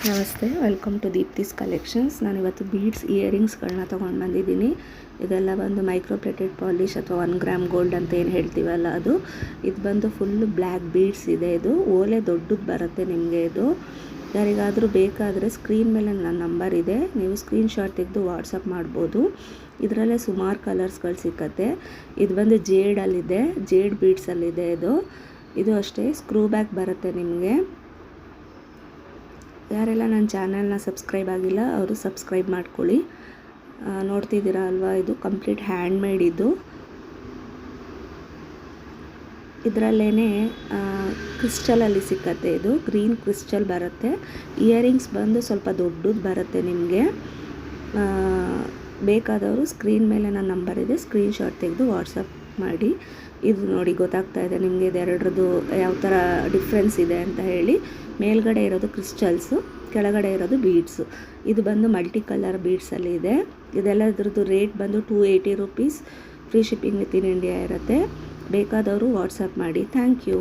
ನಮಸ್ತೆ, welcome to Deepti's collections. ನಾನಿವತ್ತು beads ಇಯರಿಂಗ್ಸ್ಗಳನ್ನ ತೊಗೊಂಡು ಬಂದಿದ್ದೀನಿ. ಇದೆಲ್ಲ ಬಂದು ಮೈಕ್ರೋ ಪ್ಲೇಟೆಡ್ ಪಾಲಿಶ್ ಅಥವಾ 1 ಗ್ರಾಮ್ ಗೋಲ್ಡ್ ಅಂತ ಏನು ಹೇಳ್ತೀವಲ್ಲ ಅದು. ಇದು ಬಂದು ಫುಲ್ಲು ಬ್ಲ್ಯಾಕ್ ಬೀಡ್ಸ್ ಇದೆ. ಇದು ಓಲೆ ದೊಡ್ಡದು ಬರುತ್ತೆ ನಿಮಗೆ. ಇದು ಯಾರಿಗಾದರೂ ಬೇಕಾದರೆ ಸ್ಕ್ರೀನ್ ಮೇಲೆ ನನ್ನ ನಂಬರ್ ಇದೆ, ನೀವು ಸ್ಕ್ರೀನ್ಶಾಟ್ ತೆಗೆದು ವಾಟ್ಸಪ್ ಮಾಡ್ಬೋದು. ಇದರಲ್ಲೇ ಸುಮಾರು ಕಲರ್ಸ್ಗಳು ಸಿಕ್ಕತ್ತೆ. ಇದು ಬಂದು ಜೇಡಲ್ಲಿದೆ, ಜೇಡ್ ಬೀಡ್ಸಲ್ಲಿದೆ. ಇದು ಅಷ್ಟೇ ಸ್ಕ್ರೂ ಬ್ಯಾಕ್ ಬರುತ್ತೆ ನಿಮಗೆ. ಯಾರೆಲ್ಲ ನನ್ನ ಚಾನಲ್ನ ಸಬ್ಸ್ಕ್ರೈಬ್ ಆಗಿಲ್ಲ ಅವರು ಸಬ್ಸ್ಕ್ರೈಬ್ ಮಾಡ್ಕೊಳ್ಳಿ. ನೋಡ್ತಿದ್ದೀರಾ ಅಲ್ವಾ, ಇದು ಕಂಪ್ಲೀಟ್ ಹ್ಯಾಂಡ್ ಮೇಡ್. ಇದರಲ್ಲೇ ಕ್ರಿಸ್ಟಲಲ್ಲಿ ಸಿಕ್ಕತ್ತೆ. ಇದು ಗ್ರೀನ್ ಕ್ರಿಸ್ಟಲ್ ಬರುತ್ತೆ. ಇಯರಿಂಗ್ಸ್ ಬಂದು ಸ್ವಲ್ಪ ದೊಡ್ಡದು ಬರುತ್ತೆ ನಿಮಗೆ. ಬೇಕಾದವರು ಸ್ಕ್ರೀನ್ ಮೇಲೆ ನನ್ನ ನಂಬರ್ ಇದೆ, ಸ್ಕ್ರೀನ್ಶಾಟ್ ತೆಗೆದು ವಾಟ್ಸಪ್ ಮಾಡಿ. ಇದು ನೋಡಿ ಗೊತ್ತಾಗ್ತಾ ಇದೆ ನಿಮಗೆ ಇದೆರಡರದ್ದು ಯಾವ ಥರ ಡಿಫ್ರೆನ್ಸ್ ಇದೆ ಅಂತ ಹೇಳಿ. ಮೇಲ್ಗಡೆ ಇರೋದು ಕ್ರಿಸ್ಟಲ್ಸು, ಕೆಳಗಡೆ ಇರೋದು ಬೀಡ್ಸು. ಇದು ಬಂದು ಮಲ್ಟಿ ಕಲರ್ ಬೀಡ್ಸಲ್ಲಿ ಇದೆ. ಇದೆಲ್ಲದ್ರದ್ದು ರೇಟ್ ಬಂದು 280 rupees. Free shipping within India ಇರುತ್ತೆ. ಬೇಕಾದವರು ವಾಟ್ಸಪ್ ಮಾಡಿ. Thank you.